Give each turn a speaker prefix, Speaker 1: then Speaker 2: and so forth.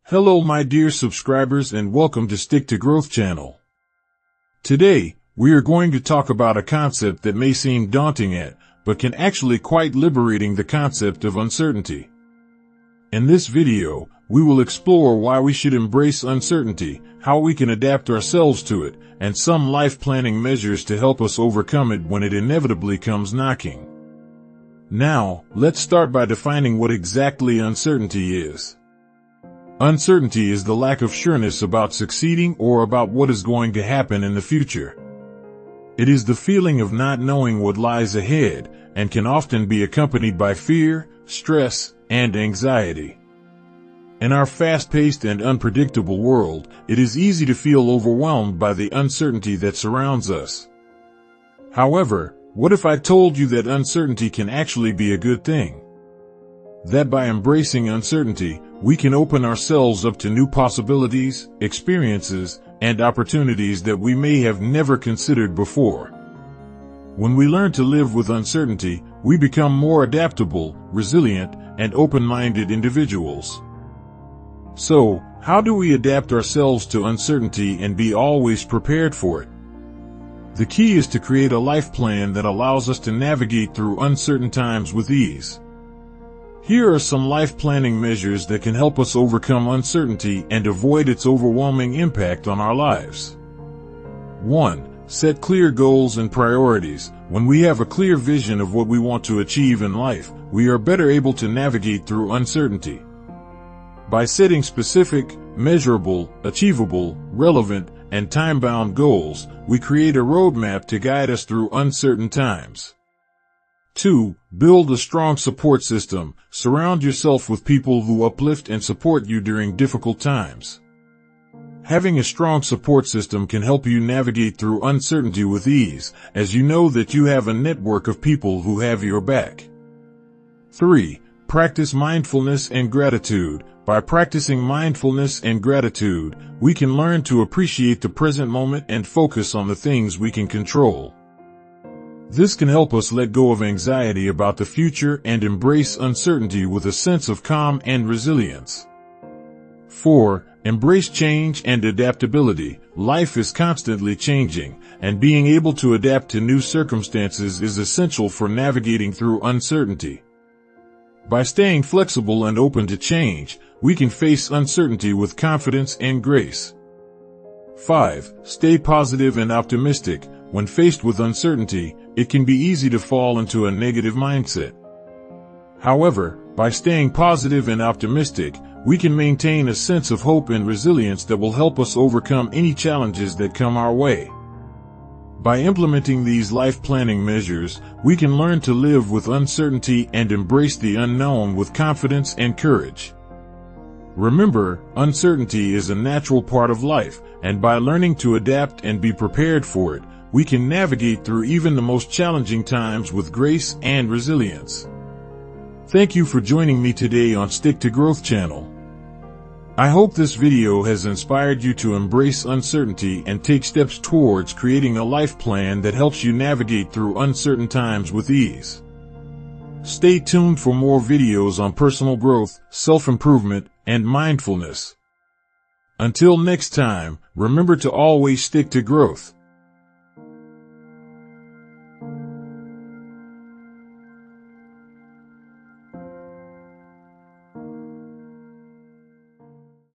Speaker 1: Hello my dear subscribers and welcome to Stick to Growth channel. Today, we are going to talk about a concept that may seem daunting but can actually quite liberating, the concept of uncertainty. In this video, we will explore why we should embrace uncertainty, how we can adapt ourselves to it, and some life planning measures to help us overcome it when it inevitably comes knocking. Now, let's start by defining what exactly uncertainty is. Uncertainty is the lack of sureness about succeeding or about what is going to happen in the future. It is the feeling of not knowing what lies ahead, and can often be accompanied by fear, stress, and anxiety. In our fast-paced and unpredictable world, it is easy to feel overwhelmed by the uncertainty that surrounds us. However, what if I told you that uncertainty can actually be a good thing? That by embracing uncertainty, we can open ourselves up to new possibilities, experiences, and opportunities that we may have never considered before. When we learn to live with uncertainty, we become more adaptable, resilient, and open-minded individuals. So, how do we adapt ourselves to uncertainty and be always prepared for it? The key is to create a life plan that allows us to navigate through uncertain times with ease. Here are some life planning measures that can help us overcome uncertainty and avoid its overwhelming impact on our lives. 1. Set clear goals and priorities. When we have a clear vision of what we want to achieve in life, we are better able to navigate through uncertainty. By setting specific, measurable, achievable, relevant, and time-bound goals, we create a roadmap to guide us through uncertain times. 2. Build a strong support system. Surround yourself with people who uplift and support you during difficult times. Having a strong support system can help you navigate through uncertainty with ease, as you know that you have a network of people who have your back. 3. Practice mindfulness and gratitude. By practicing mindfulness and gratitude, we can learn to appreciate the present moment and focus on the things we can control. This can help us let go of anxiety about the future and embrace uncertainty with a sense of calm and resilience. 4. Embrace change and adaptability. Life is constantly changing, and being able to adapt to new circumstances is essential for navigating through uncertainty. By staying flexible and open to change, we can face uncertainty with confidence and grace. 5. Stay positive and optimistic. When faced with uncertainty, it can be easy to fall into a negative mindset. However, by staying positive and optimistic, we can maintain a sense of hope and resilience that will help us overcome any challenges that come our way. By implementing these life planning measures, we can learn to live with uncertainty and embrace the unknown with confidence and courage. Remember, uncertainty is a natural part of life, and by learning to adapt and be prepared for it, we can navigate through even the most challenging times with grace and resilience. Thank you for joining me today on Stick to Growth channel. I hope this video has inspired you to embrace uncertainty and take steps towards creating a life plan that helps you navigate through uncertain times with ease. Stay tuned for more videos on personal growth, self-improvement, and mindfulness. Until next time, remember to always stick to growth.